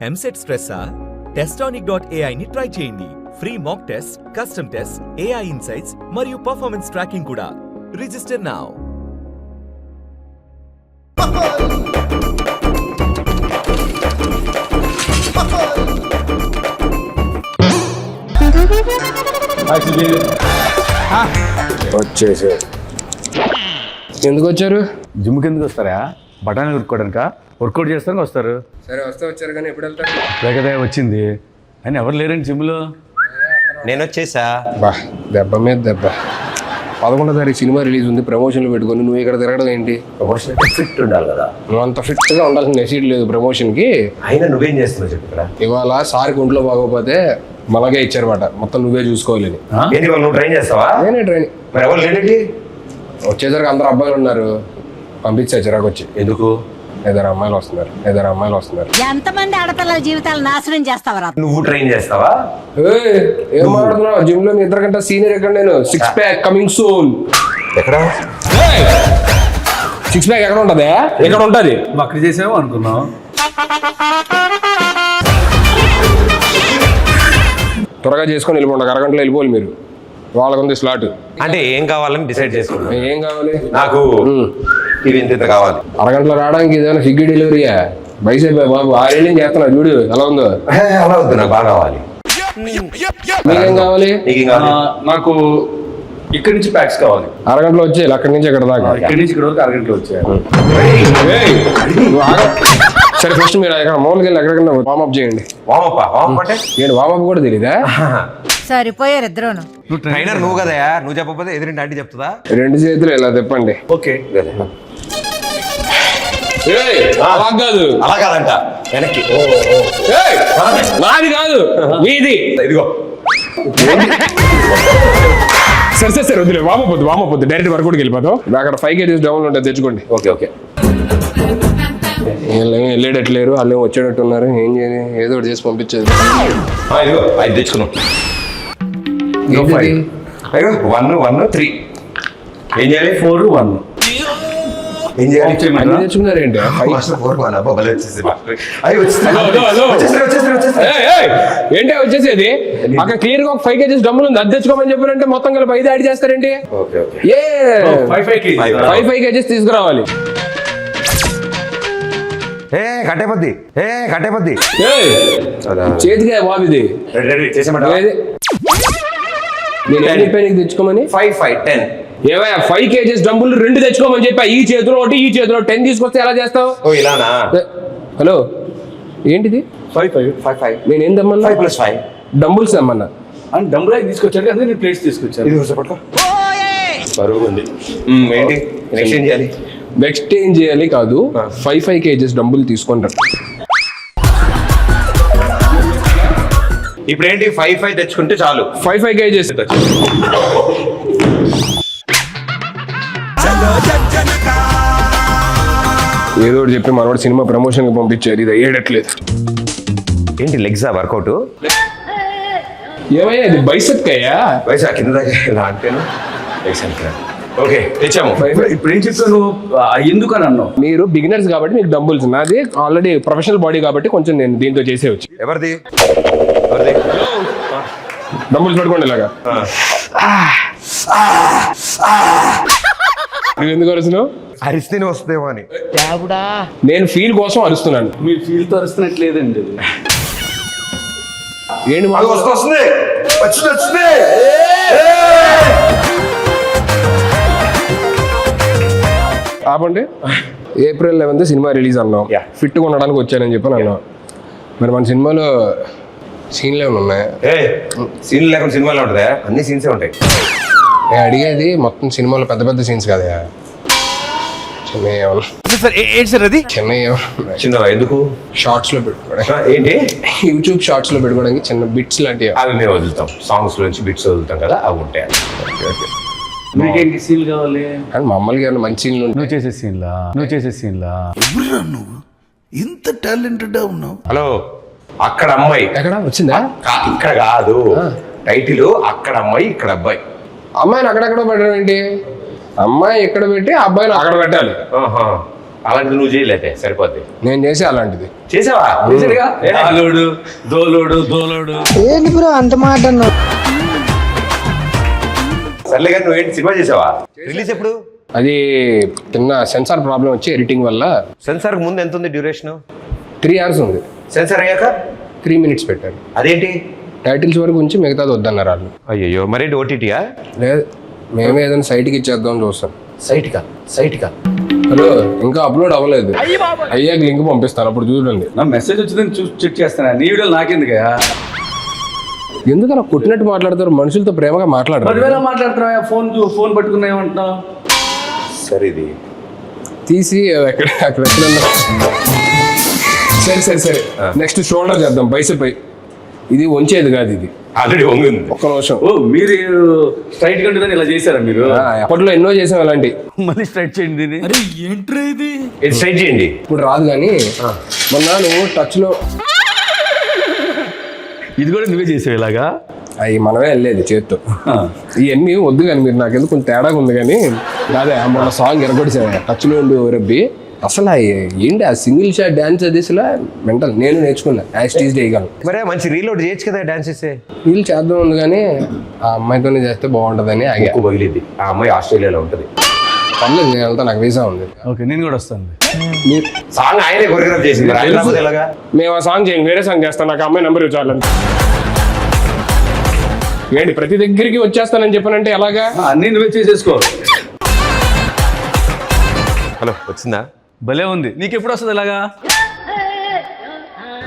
EAMCET స్ట్రెస్సా? Testonic.ai ని try చేయండి. Free mock test, custom test, AI insights మరియు పర్ఫార్మెన్స్ ట్రాకింగ్ కూడా. Register now. వచ్చేసారు. ఎందుకు వచ్చారు? జిమ్కి ఎందుకు వస్తారా? బఠానీ కొట్టుకోవడానిక? వర్కౌట్ చేస్తానికి వస్తారు. సరే వస్తే వచ్చారు కానీ ఎప్పుడు వెళ్తారు? లేకదే వచ్చింది అని ఎవరు లేరండి జిమ్లో. నేను వచ్చేసా. బా దెబ్బ మీద దెబ్బ. 11వ తారీఖు సినిమా రిలీజ్ ఉంది, ప్రమోషన్లు పెట్టుకొని నువ్వు ఇక్కడ తిరగడం ఏంటి? ప్రమోషన్ ఫిట్ ఉండాలి కదా. నువ్వు అంత ఫిట్గా ఉండాల్సిన నెసీడ్ లేదు ప్రమోషన్కి. అయినా నువ్వేం చేస్తున్నావు చెప్పు ఇక్కడ. ఇవాళ సార్కి ఒంట్లో బాగోపోతే మనకే ఇచ్చారన్నమాట, మొత్తం నువ్వే చూసుకోవాలని. ఏంటి వాళ్ళు నువ్వు ట్రైన్ చేస్తావా? నేనే ట్రైనింగ్. మరి ఎవరు లేడీ? వచ్చేసరికి అందరు అబ్బాయిలు ఉన్నారు, పంపించా చిరాకు వచ్చి. ఎందుకు? 5 అమ్మాయిలు వస్తున్నారు. ఎంతమంది ఆడపిల్లల జీవితాలు నాశనం చేస్తావరా? నువ్వు ట్రైన్ చేస్తావా? ఏం మాట్లాడుతున్నావు? జిమ్ లో మీ ఇద్దరికంటే సీనియర్ ఎక్కడ? నేను 6 ప్యాక్ కమింగ్ సూన్. ఎక్కడ 6 ప్యాక్ ఎక్కడ ఉంటది? ఎక్కడ ఉంటది? అక్కడ చేసావు అనుకున్నావు. త్వరగా చేసుకొని వెళ్ళిపోండి, అరగంటలో వెళ్ళిపోవాలి మీరు. వాళ్ళకుంది స్లాట్. అంటే ఏం కావాలని డిసైడ్ చేసుకున్నా. ఏం కావాలి? నాకు ఇది ఇంత కావాలి. అరగంటలో రావడానికి ఏదైనా స్విగ్గీ డెలివరీయా? బైసైప్ బాబు 6 ఏళ్ళు చేస్తున్నా, చూడు ఎలా ఉందో. అలా వద్దు, నాకు బాగా కావాలి. మీకేం కావాలి? నీకేం కావాలి? నాకు ఇక్కడి నుంచి ప్యాక్స్ కావాలి. అరగంటలో వచ్చేయాలి, అక్కడి నుంచి ఇక్కడ దాకా. ఇక్కడి నుంచి ఇక్కడ వరకు అరగంటలో వచ్చాయి. ఏయ్, నువ్వు ఆగ. సరే ఫస్ట్ మీరు ఎక్కడ మామూలుగా వెళ్ళి ఎక్కడికన్నా వార్మప్ చేయండి. వామప్ అంటే ఏంటి వార్మప్ కూడా తెలీదా? సరిపోయారు ఇద్దరును. ట్రైనర్ నువ్వు కదా, నువ్వు చెప్పకపోతే ఎదురింటి ఆంటీ చెప్తుందా? 2 చేతులు ఇలా తిప్పండి. ఓకే. ఏయ్, అలా కాదు. అలా కాదంట, వెనక్కి. ఏయ్, నాది కాదు మీది. ఇదిగో సరే వద్దులే, వామపోద్దు డైరెక్ట్ వర్కౌట్కి వెళ్ళిపోతాం. అక్కడ 5 kgs డౌన్ ఉంటుంది, తెచ్చుకోండి. ఓకే. వెళ్ళేటట్లేరు, వాళ్ళు వచ్చేటట్టు ఉన్నారు. ఏం చేయాలి? ఏదో ఒకటి చేసి పంపించేది. ఇదిగో 5 తెచ్చుకున్నాం. 1 3 ఏం చేయాలి? 4 1 ఏం చేయాలి? అన్ని తెచ్చుకున్నారు ఏంటి? ఏంటి వచ్చేసేది? అక్కడ క్లియర్ గా ఒక 5 kgs డబ్బులు ఉంది, అది తెచ్చుకోమని చెప్పారంటే మొత్తం కలిపి 5 యాడ్ చేస్తారేంటి? ఏ 5 kgs తీసుకురావాలి. కట్టేపద్ది. చేతికే బాబు ఇది. నేను ఏం చెప్పాను నీకు తెచ్చుకోమని? 5 10 ఏవయ్యా 5 kgs డబ్బులు 2 తెచ్చుకోమని చెప్పా. ఈ చేతిలో ఒకటి, ఈ చేతిలో 10 తీసుకొస్తే ఎలా చేస్తావు? ఇలానా? హలో ఏంటిది? 5 నేను ఏం తెమ్మన్నా? 5 + 5 డంబుల్స్ తెమ్మన్నా. అని డంబుల్ తీసుకొచ్చారు కదా, నేను ప్లేట్స్ తీసుకొచ్చాను. ఇది పట్టుకో. బరువు ఉంది. ఏంటి ఎక్స్చేంజ్ చేయాలి? ఎక్స్చేంజ్ చేయాలి కాదు, 5 kgs డబ్బులు తీసుకుంటారు. ఇప్పుడు ఏంటి 5 తెచ్చుకుంటే చాలు. 5 kgs. ఏదో ఒకటి చెప్పి మనవాడు సినిమా ప్రమోషన్ కి పంపించారు, ఇది అయ్యేటట్లేదు. ఏంటి లెగ్సా వర్కౌట్? ఏమయ్యా ఇది బైసెప్ అయ్యా? వయసా కింద దాకా అంటేను. ఓకే తెచ్చాము. ఇప్పుడు ఏం చెప్తాను ఎందుకు అని అన్నావు? మీరు బిగినర్స్ కాబట్టి మీకు డంబుల్స్, నాది ఆల్రెడీ ప్రొఫెషనల్ బాడీ కాబట్టి కొంచెం నేను దీంతో చేసేవచ్చు. ఎవరిది? డంబుల్స్ పెట్టుకోండి ఇలాగా. నువ్వు ఎందుకు అరుస్తున్నావు? అరిస్తేనే వస్తుందేమో అని. నేను ఫీల్ కోసం అరుస్తున్నాను. మీరు ఫీల్ తో అరుస్తున్నట్లేదండి. ఏంటి అది వస్తుంది. ఆపండి. April 11th సినిమా రిలీజ్ అన్నాం, ఫిట్గా ఉండడానికి వచ్చానని చెప్పి అన్నాం. మరి మన సినిమాలో సీన్లు ఏమైనా ఉన్నాయా? సీన్లు లేకుండా సినిమాలో ఉంటుందా? అన్ని సీన్సే ఉంటాయి. నేను అడిగేది మొత్తం సినిమాలో పెద్ద సీన్స్ కదా, చిన్న ఎందుకు షార్ట్స్ లో పెట్టుకోవడానికి, ఏంటి యూట్యూబ్ షార్ట్స్ లో పెట్టుకోవడానికి చిన్న బిట్స్ లాంటివి. అవి మేము వదులుతాం, సాంగ్స్ నుంచి బిట్స్ వదులుతాం కదా, అవి ఉంటాయి. మీకేంటి సీన్ కావాలి? కానీ మామూలుగా మంచి సీన్లు ఉంటాయి. నువ్వు చేసే సీన్లా నువ్వు ఇంత టాలెంటెడ్ ఉన్నావు. హలో, అక్కడ అమ్మాయి ఎక్కడ వచ్చిందా? ఇక్కడ కాదు టైటిల్, అక్కడ అమ్మాయి ఇక్కడ అబ్బాయి. అమ్మాయిని అక్కడెక్కడ పెట్టడం ఏంటి? అమ్మాయి ఎక్కడ పెట్టి అబ్బాయిని అక్కడ పెట్టాలి. అలాంటిది నువ్వు చేయలేతే సరిపోద్ది. నేను చేసే అలాంటిది. చేసావా? దోలోడు దోలోడు ఏంటి బ్రో అంత మాట అన్నావు? సర్లే కానీ నువ్వేంటి సినిమా చేసావా? రిలీజ్ ఎప్పుడు? అది చిన్న సెన్సార్ ప్రాబ్లం వచ్చి ఎడిటింగ్ వల్ల సెన్సార్ ముందు ఎంత ఉంది డ్యూరేషన్? 3 hours ఉంది. సెన్సార్ అయ్యాక 3 minutes పెట్టారు. అదేంటి? టైటిల్స్ వరకు ఉంచి మిగతాది వద్దన్నారు వాళ్ళు. అయ్యో మరేంటి ఓటీటీయా? లేదు, మేమే ఏదైనా సైట్కి ఇచ్చేద్దాం చూస్తాం. సైట్కా హలో, ఇంకా అప్లోడ్ అవ్వలేదు. అయ్యాక లింక్ పంపిస్తాను, అప్పుడు చూడండి. నా మెసేజ్ వచ్చిందని చూసి చెక్ చేస్తాను. నీ వీడియోలు నాకెందుకయ్యా? ఎందుకు అలా కొట్టినట్టు మాట్లాడతారు? మనుషులతో ప్రేమగా మాట్లాడరు. 10,000 మాట్లాడుతున్నావా? ఫోన్ పట్టుకున్నా ఏమంటున్నావు? సరే ఇది తీసి అక్కడ ఎక్కడన్నా. సరే నెక్స్ట్ షోల్డర్ చేద్దాం, బైసెప్. ఇది వంచేది కాదు, ఇది ఆల్రెడీ వంగింది. ఒక్క నిమిషం. ఓ మీరు స్ట్రైట్ గా ఉంటుందని ఇలా చేశారా మీరు? అప్పట్లో ఎన్నో చేసాం అలాంటి. మళ్ళీ స్ట్రైట్ చేయండి దీన్ని. ఇది స్ట్రైట్ చేయండి. ఇప్పుడు రాదు కానీ మొన్న నువ్వు టచ్ లో ఇది కూడా నువ్వే చేసావు ఇలాగా? అవి మనమే వెళ్ళేది చేత్తో. ఇవన్నీ వద్దు కానీ మీరు నాకెందుకు కొంచెం తేడాగా ఉంది కానీ. అదే మొన్న సాంగ్ ఎరగొడిసా టచ్ లో ఉండి రబ్బి. అసలు ఏంటి ఆ సింగిల్ షాట్ డాన్స్ అది అసలు మెంటల్. నేను నేర్చుకున్నా యాస్టీజ్ చేయగలను. మరే మంచి రీలోడ్ చేయొచ్చు కదా డాన్స్ చేస్తే. వీళ్ళు చేద్దాం ఉంది కానీ ఆ అమ్మాయితోనే చేస్తే బాగుంటుందని ఆగా. ఎక్కువ పగిలిద్ది. ఆ అమ్మాయి ఆస్ట్రేలియాలో ఉంటుంది. పర్లేదు, నేను వెళ్తా, నాకు వీసా ఉంది. ఓకే, నేను కూడా వస్తాను. సాంగ్ ఆయనే కొరియోగ్రాఫ్ చేసింది. ఎలాగా? మేము ఆ సాంగ్ చేయండి, వేరే సాంగ్ చేస్తాను. నాకు అమ్మాయి నెంబర్ ఇవ్వాలని. ఏంటి ప్రతి దగ్గరికి వచ్చేస్తానని చెప్పానంటే ఎలాగా? అన్నీ నువ్వే చేసేసుకో. హలో, వచ్చిందా? భలే ఉంది. నీకు ఎప్పుడు వస్తుంది ఇలాగా?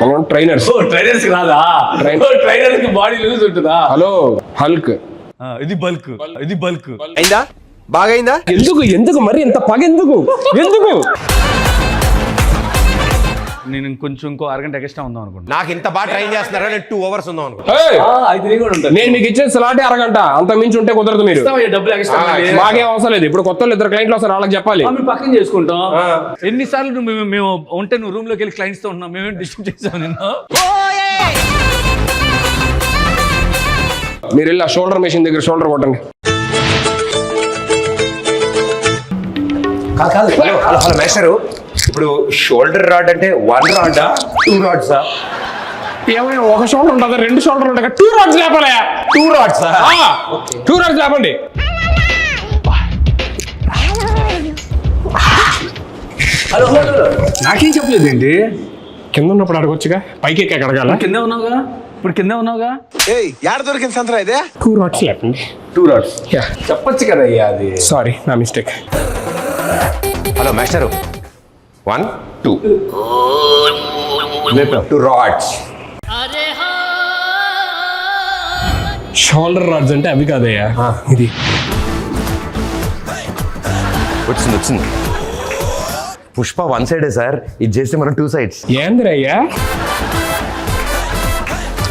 మనం ట్రైనర్స్. ట్రైనర్స్ రాదా? ట్రైనర్స్ కి బాడీ లూజ్ ఉంటుందా? Hello Hulk. ఇది బల్క్. అయిందా? బాగా అయిందా? ఎందుకు మరి ఇంత పగ ఎందుకు? నేను ఇంకో అరగంట ఎక్స్ట్రా ఉందాం అనుకుంటా. నాకు ఇంత బాగా ట్రైన్ చేస్తున్నారా? నేను 2 hours ఉందాం అనుకో. అయితే నేను కూడా ఉంటాను. నేను మీకు ఇచ్చే స్లాటే అరగంట, అంత మించి ఉంటే కుదరదు. మీరు డబ్బులు ఎక్స్ట్రా మాకేం అవసరం లేదు. ఇప్పుడు కొత్త 2 క్లయింట్లు వస్తారు, వాళ్ళకి చెప్పాలి. మేము పక్కన చేసుకుంటాం. ఎన్నిసార్లు మేము ఉంటే నువ్వు రూమ్ లోకి వెళ్ళి క్లయింట్స్ తో ఉన్నాం. మేమేం డిస్టర్బ్ చేసాం నిన్ను? మీరు వెళ్ళి ఆ షోల్డర్ మెషిన్ దగ్గర షోల్డర్ కొట్టండి. కాదు హలో మేస్టరు, ఇప్పుడు షోల్డర్ రాడ్ అంటే 1 రాడా 2 రాడ్సా? ఏమైనా ఒక షోల్డర్ ఉంటుంది, 2 షోల్డర్ ఉంటాయి. 2 రాడ్స్ లేపాలి. 2 రాడ్సా? 2 రాడ్స్ లేపండి. హలో నాకేం చెప్పలేదు ఏంటి? కింద ఉన్నప్పుడు అడగొచ్చుగా, పైకి ఎక్కి అడగాల. కింద ఉన్నావుగా, ఇప్పుడు కింద ఉన్నావుగా. యాడ దొరికింది సంతరా ఇదే? 2 రాడ్స్ లేపండి. 2 రాడ్స్ చెప్పొచ్చు కదా అయ్యా. అది సారీ, నా mistake. Hello master, 1 2 rods. Shoulder rods అంటే అవి కాదయ్యా, ఇది. వచ్చింది. పుష్ప 1 సైడే సార్, ఇది చేస్తే మనం 2 sides. ఏందిరయ్యా?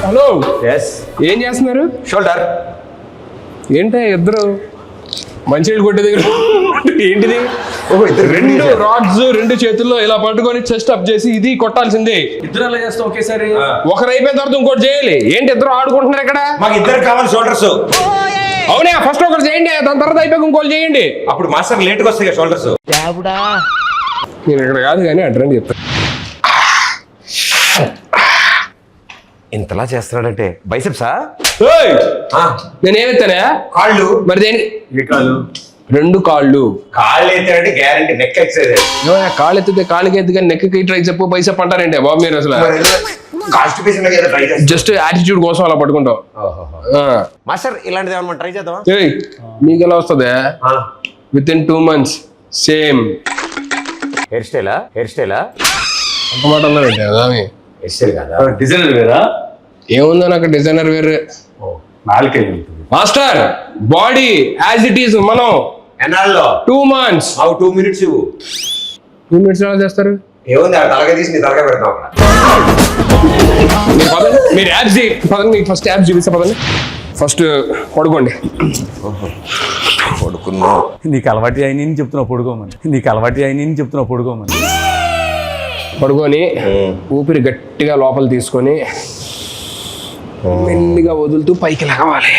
Hello, yes. ఏం చేస్తున్నారు? షోల్డర్. ఏంటో ఇద్దరు మంచి కొట్టే దగ్గర ఏంటిది? ఓహో, ఇద్దరు 2 రాడ్స్ 2 చేతుల్లో ఇలా పట్టుకొని చెస్ట్ అప్ చేసి ఇది కొట్టాల్సిందే. ఇద్దరు అలా చేస్తాం ఒకేసారి. ఒకరు అయిపోయిన తర్వాత ఇంకోటి చేయాలి. ఏంటి ఇద్దరు ఆడుకుంటున్నారు ఇక్కడ? మాకు ఇద్దరు కావాలి షోల్డర్స్. అవునా, ఫస్ట్ ఒకటి చేయండి, దాని తర్వాత అయిపోయి ఇంకోటి చేయండి. అప్పుడు మాస్టర్ లేట్గా వస్తాయి కదా షోల్డర్స్. నేను ఇక్కడ కాదు కానీ అడ్రండి చెప్తాను. ఇంతలా చేస్తున్నాడంటే బైసెప్సా? నేనేమెత్తానా? కాళ్ళు. మరి దేనికి? 2 కాళ్ళు. కాళ్ళు ఎత్తాడంటే గ్యారంటీ నెక్ ఎక్సైజ్. కాళ్ళు ఎత్తితే కాళ్ళకి ఎత్తి కానీ నెక్కి ట్రై చెప్పు బైసెప్ అంటారంటే బాబు మీరు అసలు. కాన్స్టిపేషన్ ట్రై చేస్తాం. జస్ట్ యాటిట్యూడ్ కోసం అలా పట్టుకుంటాం. మాస్టర్ ఇలాంటిది ఏమన్నా ట్రై చేద్దామా? మీకు ఎలా వస్తుంది? Within 2 months same hair స్టైలా? ఒక మాట అన్నారంటే హెయిర్ స్టైల్ కదా, డిజైనర్ వేరా? ఏముందో నాకు డిజైనర్ వేరే. నాలుకే master body as it is. మనం ఎన్నాళ్ళలో 2 months. 2 minutes ఇవ్వు. 2 minutes ఎలా చేస్తారు? ఏముంది, ఆ తలగా తీసి నీ తలగా పెడతాం అక్కడ. మీరు యాప్స్ పదండి, మీకు ఫస్ట్ యాప్స్ చూపిస్తా పదండి. ఫస్ట్ పడుకోండి. పడుకున్నా. నీకు అలవాటు అయిన చెప్తున్నావు పడుకోమని. పడుకొని ఊపిరి గట్టిగా లోపల తీసుకొని మెల్లిగా వదులుతూ పైకి లగవాలి.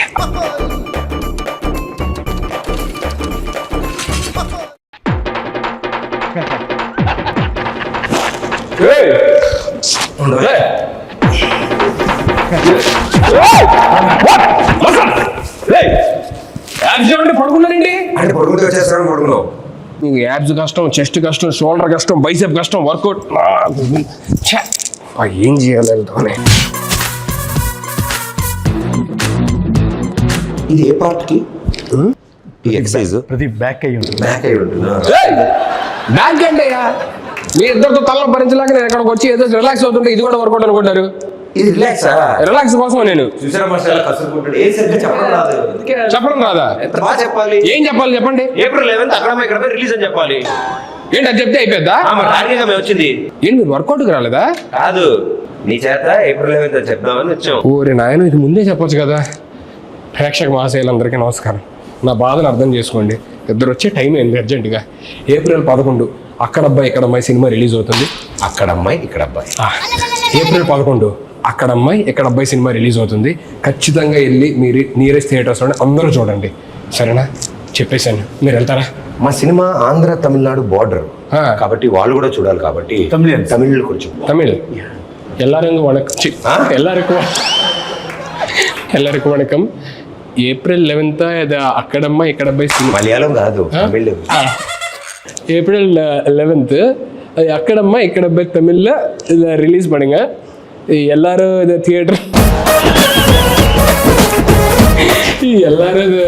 పడుకున్నానండి. అంటే పడుకుంటే వచ్చేస్తాను పడుకున్నావు. నీకు యాబ్స్ కష్టం, చెస్ట్ కష్టం, షోల్డర్ కష్టం, బైసెప్ కష్టం, వర్కౌట్ ఏం చేయాలి వెళ్తామని. ఇది ఏ పార్ట్ కి ఈ ఎక్సర్సైజ్? ప్రతి బ్యాక్ అయ్యి ఉంటుంది. బ్యాక్ అయి ఉంటుందా? బ్యాక్ అంటే మీ ఇద్దరితో తల భరించలేక నేను ఎక్కడికి వచ్చి ఏదో రిలాక్స్ అవుతుంటే ఇది కూడా వర్కౌట్ అనుకుంటారు. ఇది రిలాక్సా? రిలాక్స్ కోసం నేను చూసారా మాస్టర్ కసుకుంటాడు. ఏ సరిగ్గా చెప్పడం రాదు. చెప్పడం రాదా? ఎంత బాగా చెప్పాలి. ఏం చెప్పాలి చెప్పండి. ఏప్రిల్ 11 అక్కడ ఇక్కడ రిలీజ్ అని చెప్పాలి. ఏంటి అది చెప్తే అయిపోద్దా? టార్గెట్ మేము వచ్చింది. ఏంటి మీరు వర్కౌట్కి రాలేదా? కాదు, నీ చేత ఏప్రిల్ 11 చెప్దామని వచ్చాం. ఓరే నాయన, ఇది ముందే చెప్పొచ్చు కదా. ప్రేక్షక మహాశయులందరికీ నమస్కారం. నా బాధను అర్థం చేసుకోండి. ఇద్దరు వచ్చే టైం ఏంది అర్జెంటుగా. ఏప్రిల్ 11 అక్కడ అబ్బాయి ఇక్కడ అమ్మాయి సినిమా రిలీజ్ అవుతుంది. అక్కడ అమ్మాయి ఇక్కడ అబ్బాయి. ఏప్రిల్ 11 అక్కడ అమ్మాయి ఇక్కడ అబ్బాయి సినిమా రిలీజ్ అవుతుంది. ఖచ్చితంగా వెళ్ళి మీరు నియరెస్ట్ థియేటర్స్లోనే అందరూ చూడండి, సరేనా? చెప్పేశాను, మీరు వెళ్తారా? మా సినిమా ఆంధ్ర తమిళనాడు బార్డర్ కాబట్టి వాళ్ళు కూడా చూడాలి. కాబట్టి తమిళ్ కొంచెం తమిళ్. எல்லாருக்கும் வணக்கம். எல்லாருக்கும் வணக்கம். ఏప్రిల్ 11 ఇది అక్కడమ్మ ఇక్కడ అబ్బాయి సినిమా. మలయాళం కాదు, తమిళ్. ஏப்ரல் 11 அது அக்கடம்மா இக்கடப்பை தமிழில் இதை ரிலீஸ் பண்ணுங்க. எல்லாரும் இதை தியேட்டர் எல்லாரும் இது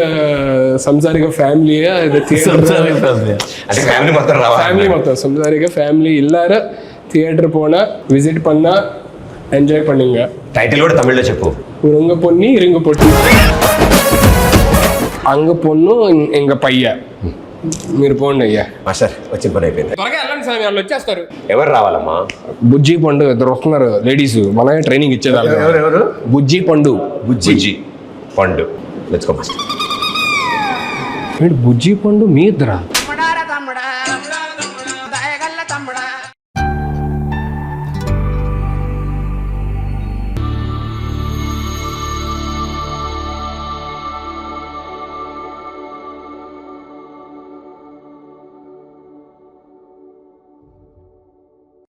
సంసారిక ఫ్యామిలీగా ఇది ఫ్యామిలీ మొత్తం సంసారిక ఫ్యామిలీ எல்லாரும் தியேட்டர் போனா விசிட் பண்ணா ఎంజాయ్ பண்ணுங்க. టైటిల్ కూడా తమిళ్లో చెప్పు. உருங்க பொண்ணி இருங்க பொட்டி అంగ పొన్ను ఇంక పయ్య. మీరు పోండి అయ్యా. మాస్టర్ వచ్చిన పని అయిపోయింది. త్వరగా వెళ్ళండి స్వామి, వాళ్ళు వచ్చేస్తారు. ఎవరు రావాలమ్మా? బుజ్జి పండు ఇద్దరు వస్తున్నారు లేడీస్. మనమే ట్రైనింగ్ ఇచ్చేదాన్ని. ఎవరు? బుజ్జి పండు. బుజ్జి పండు. Let's go master. బుజ్జి పండు మీ ఇద్దరా?